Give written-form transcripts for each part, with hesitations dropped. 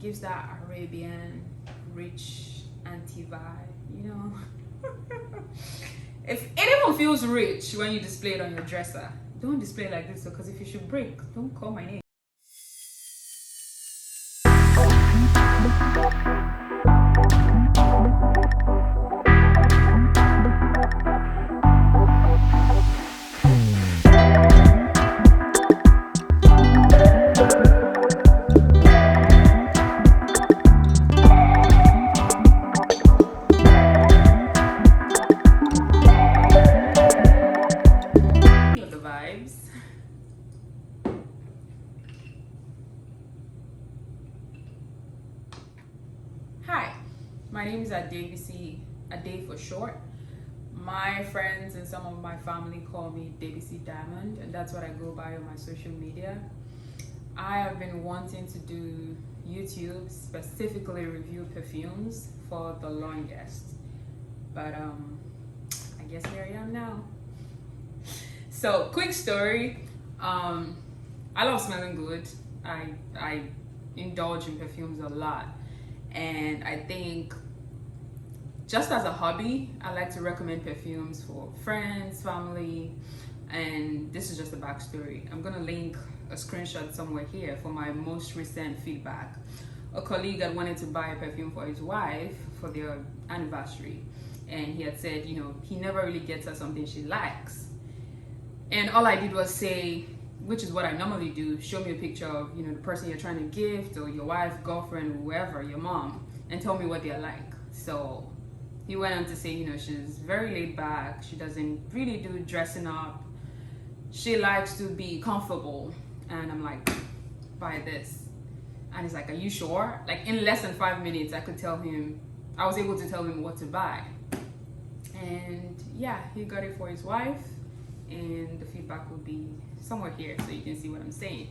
gives that Arabian rich auntie vibe, you know. If anyone feels rich when you display it on your dresser, don't display it like this, because if you should break, don't call my name. Hi, my name is Adebisi, Ade for short. My friends and some of my family call me Debisi Diamond, and that's what I go by on my social media. I have been wanting to do YouTube, specifically review perfumes for the longest, but I guess here I am now. So, quick story. I love smelling good. I indulge in perfumes a lot. And I think just as a hobby, I like to recommend perfumes for friends, family, and this is just a backstory. I'm gonna link a screenshot somewhere here for my most recent feedback. A colleague had wanted to buy a perfume for his wife for their anniversary, and he had said, you know, he never really gets her something she likes. And all I did was say, which is what I normally do, show me a picture of, you know, the person you're trying to gift, or your wife, girlfriend, whoever, your mom, and tell me what they're like. So he went on to say, you know, she's very laid back, she doesn't really do dressing up, she likes to be comfortable. And I'm like, buy this. And he's like, are you sure? Like, in less than 5 minutes, I was able to tell him what to buy. And yeah, he got it for his wife, and the feedback will be somewhere here so you can see what I'm saying.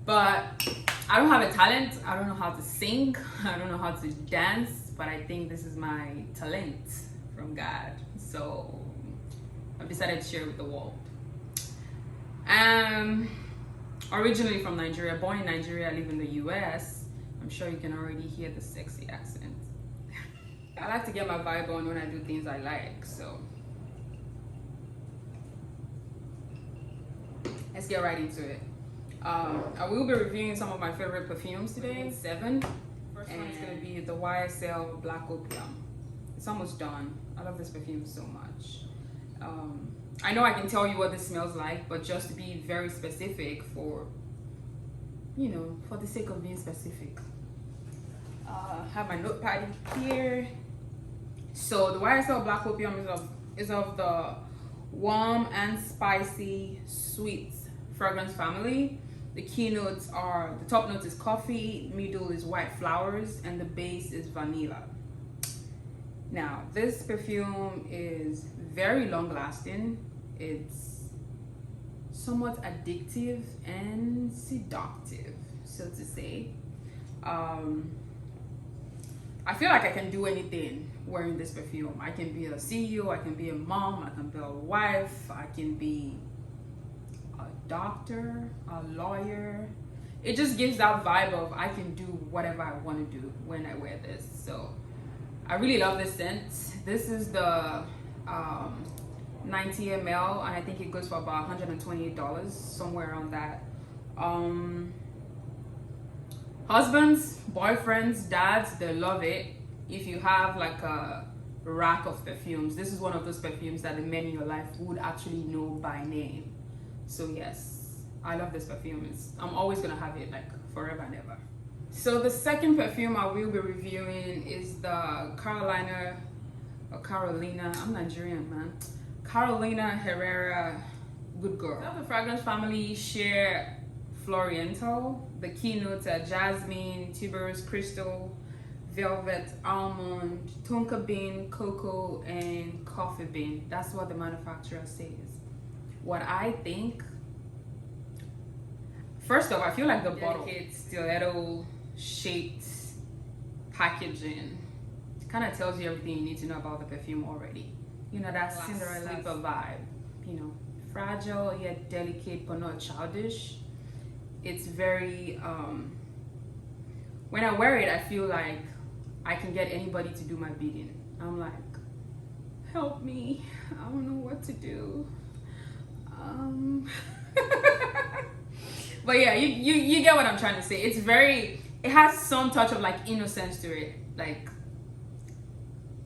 But I don't have a talent. I don't know how to sing. I don't know how to dance, but I think this is my talent from God. So I've decided to share it with the world. Originally from Nigeria, born in Nigeria, I live in the US. I'm sure you can already hear the sexy accent. I like to get my vibe on when I do things I like, so let's get right into it. I will be reviewing some of my favorite perfumes today, 7. First one is going to be the YSL Black Opium. It's almost done. I love this perfume so much. I know I can tell you what this smells like, but just to be very specific for, you know, for the sake of being specific. I have my notepad here. So the YSL Black Opium is of the warm and spicy sweet fragrance family. The keynotes are, the top note is coffee, middle is white flowers, and the base is vanilla. Now, this perfume is very long lasting. It's somewhat addictive and seductive, so to say. I feel like I can do anything wearing this perfume. I can be a CEO, I can be a mom, I can be a wife, I can be a doctor, a lawyer. It just gives that vibe of I can do whatever I want to do when I wear this. So I really love this scent. This is the 90 ml, and I think it goes for about $128, somewhere around that. Husbands, boyfriends, dads, they love it. If you have like a rack of perfumes, this is one of those perfumes that the men in your life would actually know by name. So yes, I love this perfume. I'm always gonna have it like forever and ever. So the second perfume I will be reviewing is the Carolina, I'm Nigerian, man. Carolina Herrera Good Girl. The fragrance family share Floriental. The keynotes are jasmine, tuberose crystal, velvet, almond, tonka bean, cocoa, and coffee bean. That's what the manufacturer says. What I think, first off, I feel like the bottle stiletto shaped packaging kind of tells you everything you need to know about the perfume already. You know, that Cinderella sleeper vibe, you know, fragile yet delicate but not childish. It's very when I wear it, I feel like I can get anybody to do my bidding. I'm like, help me, I don't know what to do. But yeah, you get what I'm trying to say. It has some touch of like innocence to it. Like,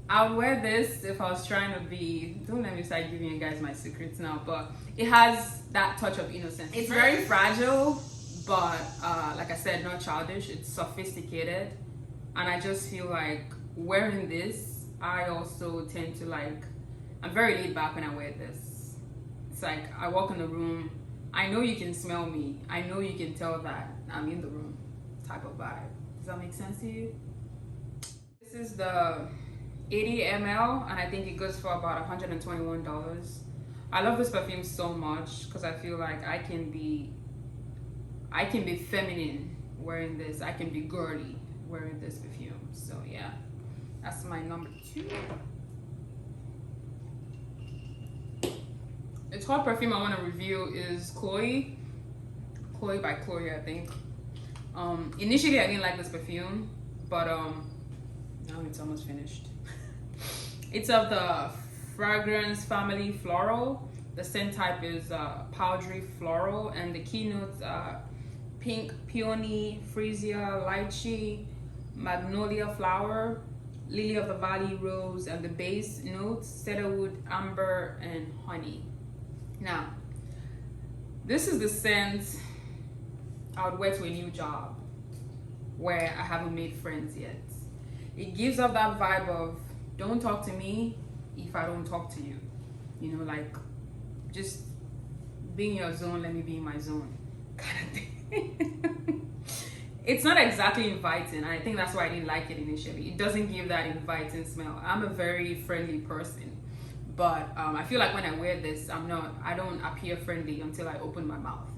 I would wear this if I was trying to be, don't let me start giving you guys my secrets now, but it has that touch of innocence. It's very fragile, but like I said, not childish. It's sophisticated, and I just feel like wearing this, I also tend to like, I'm very laid back when I wear this. It's like I walk in the room, I know you can smell me, I know you can tell that I'm in the room type of vibe. Does that make sense to you? This is the 80 ml, and I think it goes for about $121. I love this perfume so much because I feel like I can be feminine wearing this. I can be girly wearing this perfume. So yeah, that's my number 2. The top perfume I want to review is Chloe by Chloe, I think. Initially I didn't like this perfume, but now it's almost finished. It's of the fragrance family Floral. The scent type is powdery floral, and the keynotes are pink peony, freesia, lychee, magnolia flower, lily of the valley rose, and the base notes cedarwood, amber, and honey. Now, this is the scent I would wear to a new job where I haven't made friends yet. It gives off that vibe of, don't talk to me if I don't talk to you. You know, like, just be in your zone, let me be in my zone kind of thing. It's not exactly inviting. I think that's why I didn't like it initially. It doesn't give that inviting smell. I'm a very friendly person, but I feel like when I wear this, I don't appear friendly until I open my mouth,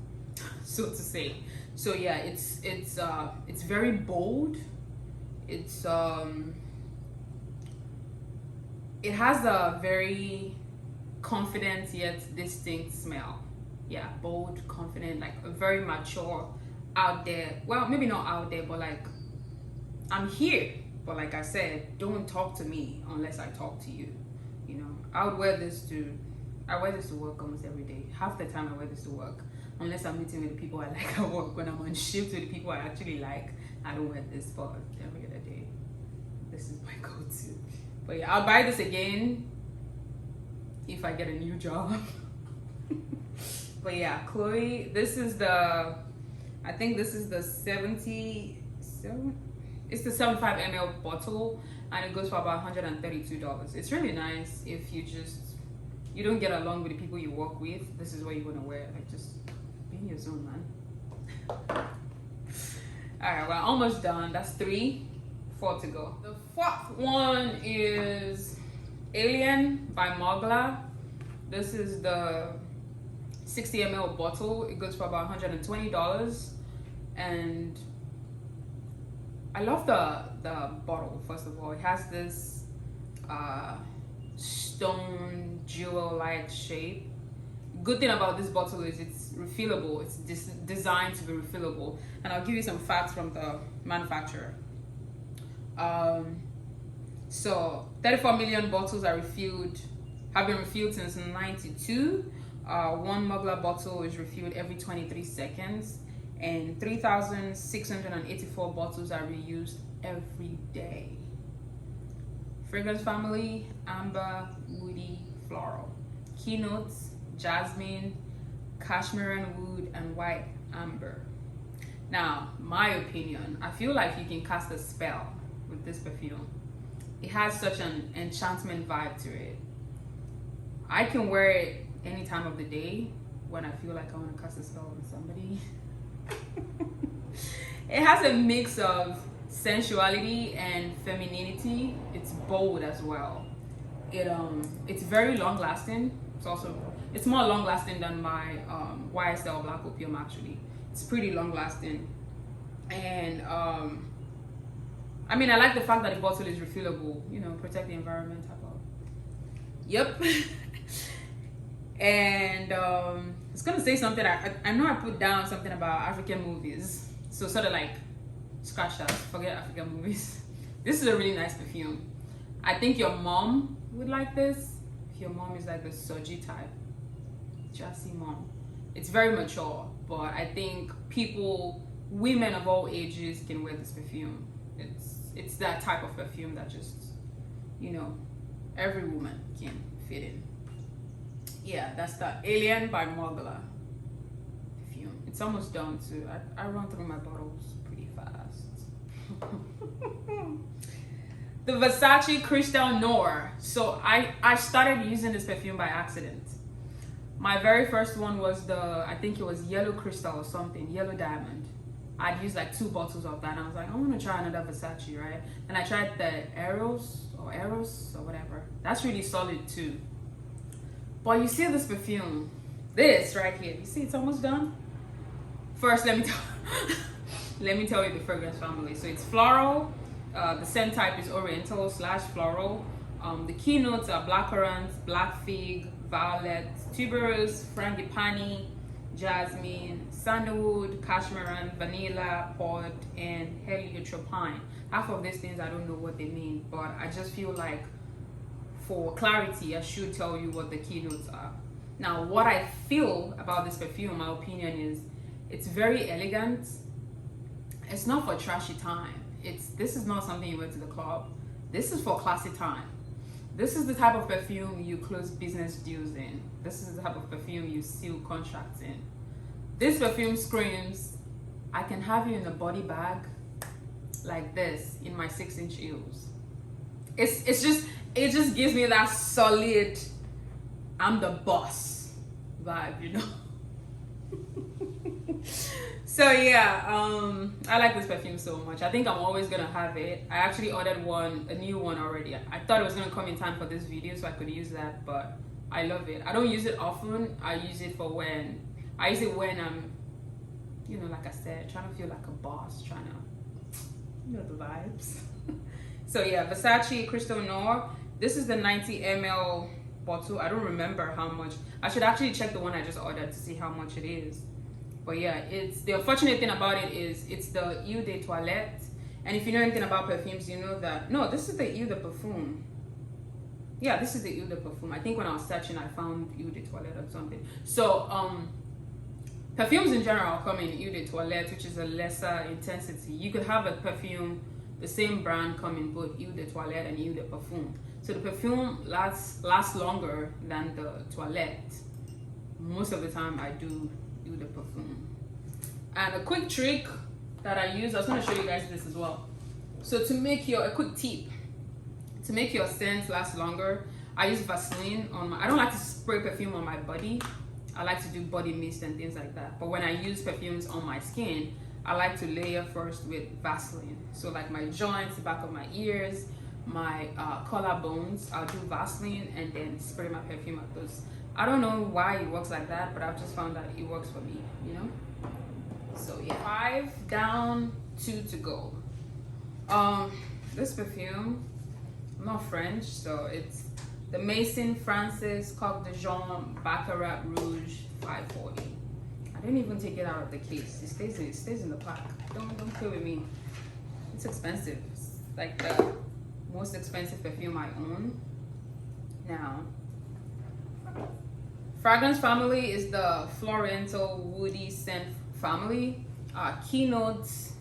so to say. So yeah, it's very bold. It has a very confident yet distinct smell. Yeah, bold, confident, like a very mature, out there. Well, maybe not out there, but like, I'm here. But like I said, don't talk to me unless I talk to you. You know, I wear this to work almost every day. Half the time I wear this to work. Unless I'm meeting with the people I like at work. When I'm on shift with the people I actually like, I don't wear this, but every other day, this is my go-to. But yeah, I'll buy this again if I get a new job. But yeah, Chloe, this is I think this is the 77, it's the 75 ml bottle, and it goes for about $132. It's really nice if you don't get along with the people you work with. This is what you want to wear. Like, just be in your zone, man. Alright, we're almost done. That's 3, 4 to go. The 4th one is Alien by Mugler. This is the 60 ml bottle. It goes for about $120, and I love the bottle. First of all, it has this stone jewel-like shape. Good thing about this bottle is it's refillable. It's designed to be refillable, and I'll give you some facts from the manufacturer. So 34 million bottles have been refilled since 1992. One Mugler bottle is refilled every 23 seconds, and 3,684 bottles are reused every day. Fragrance family, amber, woody, floral. Keynotes, jasmine, cashmere wood, and white amber. Now, my opinion, I feel like you can cast a spell with this perfume. It has such an enchantment vibe to it. I can wear it any time of the day when I feel like I want to cast a spell on somebody. It has a mix of sensuality and femininity. It's bold as well. It's very long lasting. It's more long lasting than my YSL Black Opium. Actually, it's pretty long lasting, and I mean, I like the fact that the bottle is refillable. You know, protect the environment type of. Yep. And I was gonna say something. I know I put down something about African movies, so sort of like scratch that, forget African movies. This is a really nice perfume. I think your mom would like this. If your mom is like the soji type, just see mom. It's very mature, but I think women of all ages can wear this perfume. It's that type of perfume that just, you know, every woman can fit in. Yeah, that's the Alien by Mugler perfume. It's almost done too. I run through my bottles pretty fast. The Versace Crystal Noir. So I started using this perfume by accident. My very first one was I think it was yellow crystal or something, yellow diamond. I'd used like 2 bottles of that and I was like, I want to try another Versace, right? And I tried the Eros or whatever. That's really solid too. But you see this perfume, this right here, you see it's almost done? First, let me tell you the fragrance family. So it's floral, the scent type is oriental / floral. The keynotes are blackcurrant, black fig, violet, tuberose, frangipani, jasmine, sandalwood, cashmere, vanilla, pod, and heliotropine. Half of these things I don't know what they mean, but I just feel like for clarity I should tell you what the keynotes are. Now, what I feel about this perfume, my opinion is it's very elegant. It's not for trashy time. This is not something you wear to the club. This is for classy time. This is the type of perfume you close business deals in. This is the type of perfume you seal contracts in. This perfume screams, I can have you in a body bag like this in my 6-inch heels. It just gives me that solid, I'm the boss vibe, you know? So yeah, I like this perfume so much. I think I'm always gonna have it. I actually ordered a new one already. I thought it was gonna come in time for this video so I could use that, but I love it. I don't use it often. I use it when I'm, you know, like I said, trying to feel like a boss, trying to, you know, the vibes. So yeah, Versace Crystal Noir. This is the 90 ml bottle. I don't remember how much. I should actually check the one I just ordered to see how much it is. But yeah, the unfortunate thing about it is it's the Eau de Toilette. And if you know anything about perfumes, you know that, no, this is the Eau de Parfum. Yeah, this is the Eau de Parfum. I think when I was searching, I found Eau de Toilette or something. So, perfumes in general come in Eau de Toilette, which is a lesser intensity. You could have a perfume, the same brand, come in both Eau de Toilette and Eau de Parfum. So the perfume lasts longer than the toilette. Most of the time I do Eau de Parfum. And a quick trick that I use, I was going to show you guys this as well. So to make a quick tip, to make your scent last longer, I use Vaseline on I don't like to spray perfume on my body. I like to do body mist and things like that. But when I use perfumes on my skin, I like to layer first with Vaseline. So like my joints, the back of my ears, my collarbones, I'll do Vaseline and then spray my perfume at those. I don't know why it works like that, but I've just found that it works for me, you know? So yeah, 5 down, 2 to go. This perfume, I'm not French, so it's the Maison Francis Kurkdijan Baccarat Rouge 540. I didn't even take it out of the case. It stays in the pack. Don't play with me. It's expensive. It's like the most expensive perfume I own. Now, fragrance family is the Floriental Woody Scent family. Keynotes,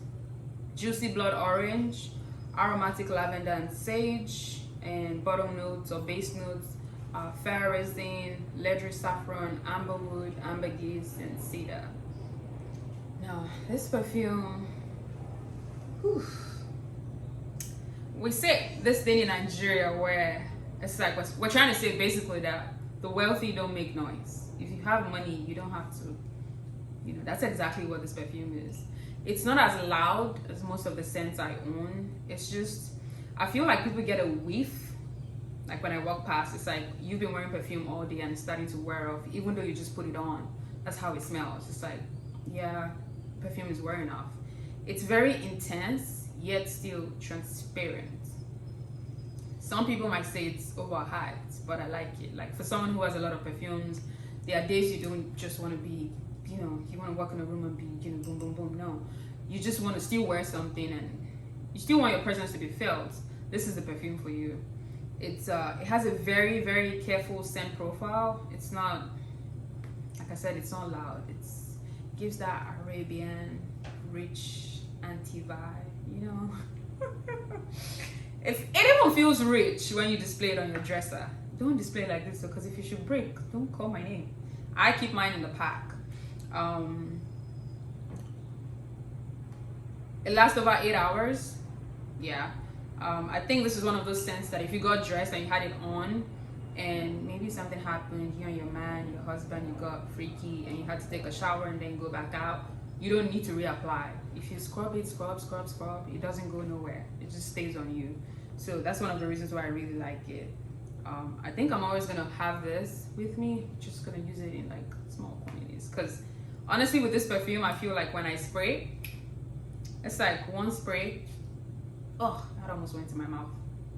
Juicy Blood Orange, Aromatic Lavender and Sage, and bottom notes or base notes, fair resin, leathery saffron, amberwood, ambergris, and cedar. Now, this perfume, whew, we say this thing in Nigeria where it's like we're trying to say basically that the wealthy don't make noise. If you have money, you don't have to, you know, that's exactly what this perfume is. It's not as loud as most of the scents I own. It's just, I feel like people get a whiff. Like when I walk past, it's like you've been wearing perfume all day and it's starting to wear off, even though you just put it on. That's how it smells. It's like, yeah, perfume is wearing off. It's very intense, yet still transparent. Some people might say it's overhyped, but I like it. Like for someone who has a lot of perfumes, there are days you don't just want to be, you know, you want to walk in a room and be, you know, boom, boom, boom. No, you just want to still wear something and you still want your presence to be felt, this is the perfume for you. It has a very, very careful scent profile. It's not, like I said, it's not loud. It gives that Arabian, rich, anti vibe, you know. If it even feels rich when you display it on your dresser, don't display it like this, because if you should break, don't call my name. I keep mine in the pack. It lasts about 8 hours. Yeah. I think this is one of those scents that if you got dressed and you had it on and maybe something happened, you and your man, your husband, you got freaky and you had to take a shower and then go back out, you don't need to reapply. If you scrub it, scrub, it doesn't go nowhere. It just stays on you. So that's one of the reasons why I really like it. I think I'm always gonna have this with me, just gonna use it in like small quantities, because honestly with this perfume, I feel like when I spray, it's like one spray, oh, that almost went to my mouth.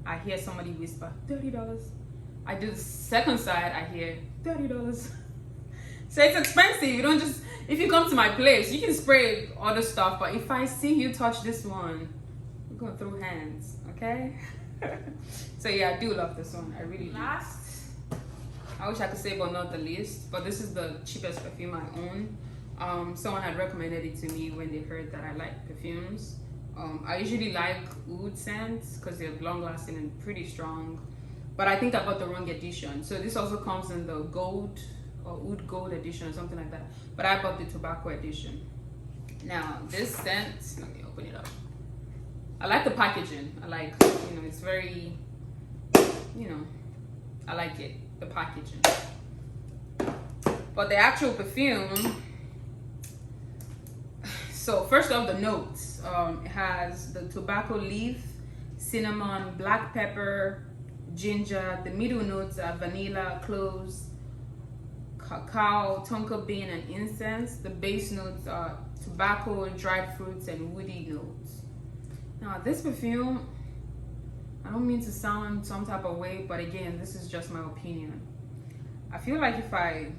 I hear somebody whisper $30. I do the second side, I hear $30. So it's expensive. You don't just, if you come to my place, you can spray other stuff, but if I see you touch this one, we're gonna throw hands, okay? So yeah, I do love this one. I really do. Last, I wish I could say but not the least, but this is the cheapest perfume I own. Someone had recommended it to me when they heard that I like perfumes. I usually like oud scents because they're long lasting and pretty strong, but I think I got the wrong edition. So this also comes in the gold or oud gold edition or something like that, but I bought the tobacco edition. Now this scent, let me open it up. I like the packaging. I like, you know, it's very, you know, I like it, the packaging. But the actual perfume, so first off, the notes. It has the tobacco leaf, cinnamon, black pepper, ginger. The middle notes are vanilla, cloves, cacao, tonka bean, and incense. The base notes are tobacco, dried fruits, and woody notes. Now this perfume, I don't mean to sound some type of way, but again, this is just my opinion. I feel like if I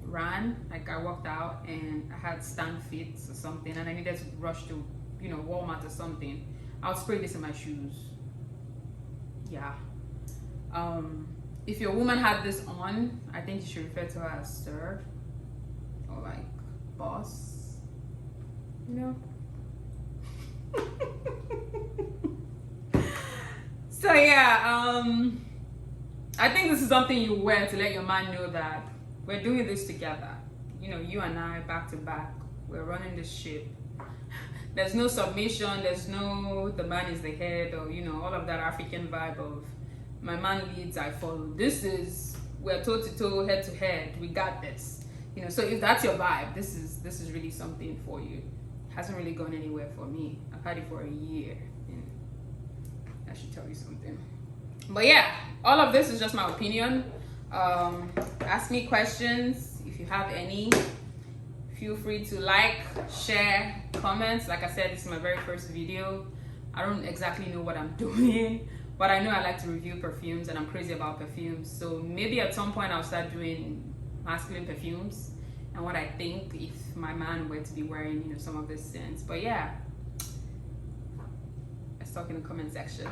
ran, like I walked out and I had stand fits or something and I needed to rush to, you know, Walmart or something, I'll spray this in my shoes. Yeah. If your woman had this on, I think you should refer to her as sir or like boss, you know. So yeah, I think this is something you wear to let your man know that we're doing this together. You know, you and I, back to back, we're running this ship. There's no submission, there's no the man is the head, or you know, all of that African vibe of my man leads, I follow. This is, we're toe to toe, head to head, we got this. You know, so if that's your vibe, this is really something for you. It hasn't really gone anywhere for me. I've had it for a year and that should tell you something. But yeah, all of this is just my opinion. Ask me questions if you have any. Feel free to like, share, comments. Like I said, this is my very first video. I don't exactly know what I'm doing, but I know I like to review perfumes and I'm crazy about perfumes. So maybe at some point I'll start doing masculine perfumes and what I think if my man were to be wearing, you know, some of this scents. But yeah, let's talk in the comment section.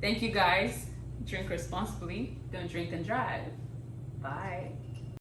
Thank you guys. Drink responsibly. Don't drink and drive. Bye.